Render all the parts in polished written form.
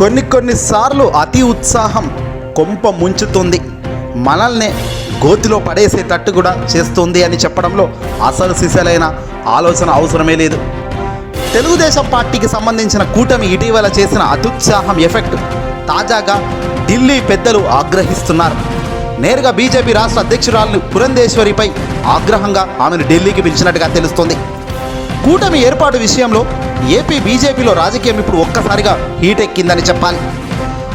కొన్నిసార్లు అతి ఉత్సాహం కొంప ముంచుతుంది, మనల్ని గోతిలో పడేసేటట్టు కూడా చేస్తుంది అని చెప్పడంలో అసలు సిసలైన ఆలోచన అవసరమే లేదు. తెలుగుదేశం పార్టీకి సంబంధించిన కూటమి ఇటీవల చేసిన అత్యుత్సాహం ఎఫెక్ట్ తాజాగా ఢిల్లీ పెద్దలు ఆగ్రహిస్తున్నారు. నేరుగా బీజేపీ రాష్ట్ర అధ్యక్షురాలు పురంధేశ్వరిపై ఆగ్రహంగా ఆమెను ఢిల్లీకి పిలిచినట్టుగా తెలుస్తుంది. కూటమి ఏర్పాటు విషయంలో ఏపీ బీజేపీలో రాజకీయం ఇప్పుడు ఒక్కసారిగా హీట్ ఎక్కిందని చెప్పాలి.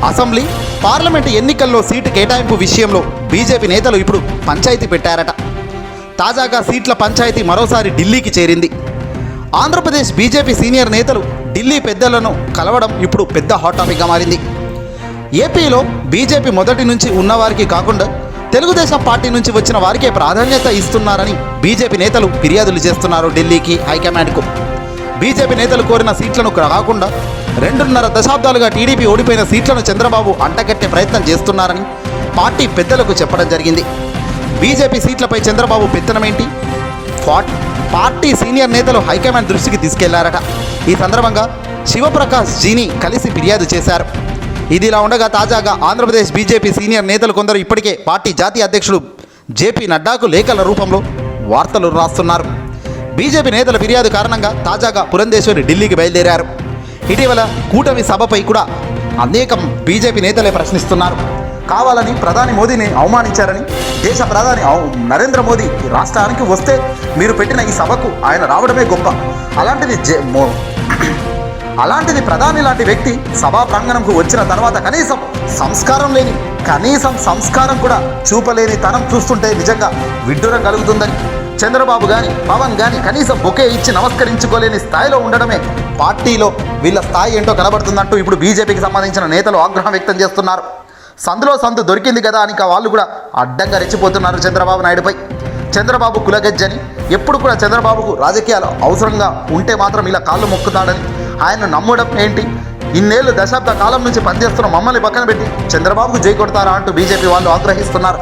అసెంబ్లీ, పార్లమెంటు ఎన్నికల్లో సీటు కేటాయింపు విషయంలో బీజేపీ నేతలు ఇప్పుడు పంచాయతీ పెట్టారట. తాజాగా సీట్ల పంచాయతీ మరోసారి ఢిల్లీకి చేరింది. ఆంధ్రప్రదేశ్ బీజేపీ సీనియర్ నేతలు ఢిల్లీ పెద్దలను కలవడం ఇప్పుడు పెద్ద హాట్ టాపిక్గా మారింది. ఏపీలో బీజేపీ మొదటి నుంచి ఉన్నవారికి కాకుండా తెలుగుదేశం పార్టీ నుంచి వచ్చిన వారికే ప్రాధాన్యత ఇస్తున్నారని బీజేపీ నేతలు ఫిర్యాదులు చేస్తున్నారు ఢిల్లీకి హైకమాండ్కు. బీజేపీ నేతలు కోరిన సీట్లను కాకుండా 2.5 దశాబ్దాలుగా టీడీపీ ఓడిపోయిన సీట్లను చంద్రబాబు అంటగట్టే ప్రయత్నం చేస్తున్నారని పార్టీ పెద్దలకు చెప్పడం జరిగింది. బీజేపీ సీట్లపై చంద్రబాబు పెత్తనమేంటి? పార్టీ సీనియర్ నేతలు హైకమాండ్ దృష్టికి తీసుకెళ్లారట. ఈ సందర్భంగా శివప్రకాష్ జీని కలిసి ఫిర్యాదు చేశారు. ఇదిలా ఉండగా తాజాగా ఆంధ్రప్రదేశ్ బీజేపీ సీనియర్ నేతలు కొందరు ఇప్పటికే పార్టీ జాతీయ అధ్యక్షుడు జేపీ నడ్డాకు లేఖల రూపంలో వార్తలు రాస్తున్నారు. బీజేపీ నేతల ఫిర్యాదు కారణంగా తాజాగా పురంధేశ్వరి ఢిల్లీకి బయలుదేరారు. ఇటీవల కూటమి సభపై కూడా అనేక బీజేపీ నేతలే ప్రశ్నిస్తున్నారు. కావాలని ప్రధాని మోదీని అవమానించారని, దేశ ప్రధాని నరేంద్ర మోదీ రాష్ట్రానికి వస్తే మీరు పెట్టిన ఈ సభకు ఆయన రావడమే గొప్ప, అలాంటిది ప్రధాని లాంటి వ్యక్తి సభా ప్రాంగణంకు వచ్చిన తర్వాత కనీసం సంస్కారం కూడా చూపలేని తనం చూస్తుంటే నిజంగా విడ్డూరం కలుగుతుందని, చంద్రబాబు కానీ పవన్ కానీ కనీసం బొకే ఇచ్చి నమస్కరించుకోలేని స్థాయిలో ఉండడమే పార్టీలో వీళ్ళ స్థాయి ఏంటో కనబడుతుందంటూ ఇప్పుడు బీజేపీకి సంబంధించిన నేతలు ఆగ్రహం వ్యక్తం చేస్తున్నారు. సందు దొరికింది కదా అని వాళ్ళు కూడా అడ్డంగా రెచ్చిపోతున్నారు చంద్రబాబు నాయుడుపై. చంద్రబాబు కులగజ్జని, ఎప్పుడు కూడా చంద్రబాబుకు రాజకీయాలు అవసరంగా ఉంటే మాత్రం ఇలా కాళ్ళు మొక్కుతాడని, ఆయన నమ్మడం ఏంటి, ఇన్నేళ్ళు దశాబ్ద కాలం నుంచి పనిచేస్తున్న మమ్మల్ని పక్కన పెట్టి చంద్రబాబుకు జై కొడతారా అంటూ బీజేపీ వాళ్ళు ఆగ్రహిస్తున్నారు.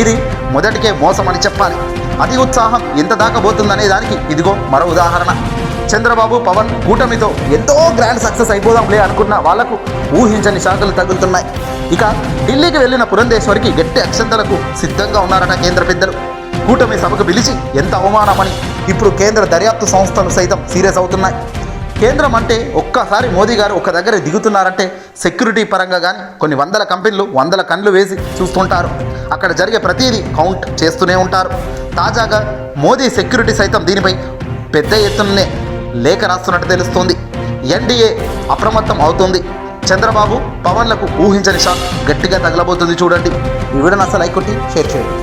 ఇది మొదటికే మోసం అని చెప్పాలి. అతి ఉత్సాహం ఎంత దాకా పోతుందనే దానికి ఇదిగో మరో ఉదాహరణ. చంద్రబాబు పవన్ కూటమితో ఎంతో గ్రాండ్ సక్సెస్ అయిపోదాంలే అనుకున్న వాళ్లకు ఊహించని శాఖలు తగులుతున్నాయి. ఇక ఢిల్లీకి వెళ్లిన పురంధేశ్వరికి గట్టి అక్షంతలకు సిద్ధంగా ఉన్నారట కేంద్ర పెద్దలు. కూటమి సభకు పిలిచి ఎంత అవమానమని ఇప్పుడు కేంద్ర దర్యాప్తు సంస్థలు సైతం సీరియస్ అవుతున్నాయి. కేంద్రం అంటే ఒక్కసారి మోదీ గారు ఒక దగ్గర దిగుతున్నారంటే సెక్యూరిటీ పరంగా కానీ కొన్ని 100 కంపెనీలు 100 కళ్ళు వేసి చూస్తుంటారు. అక్కడ జరిగే ప్రతిదీ కౌంట్ చేస్తూనే ఉంటారు. తాజాగా మోదీ సెక్యూరిటీ సైతం దీనిపై పెద్ద ఎత్తుననే లేఖ రాస్తున్నట్టు తెలుస్తోంది. ఎన్డీఏ అప్రమత్తం అవుతుంది. చంద్రబాబు పవన్లకు ఊహించని షాక్ గట్టిగా తగలబోతుంది. చూడండి ఈ వీడియోని అసలు లైక్ కొట్టి షేర్ చేయండి.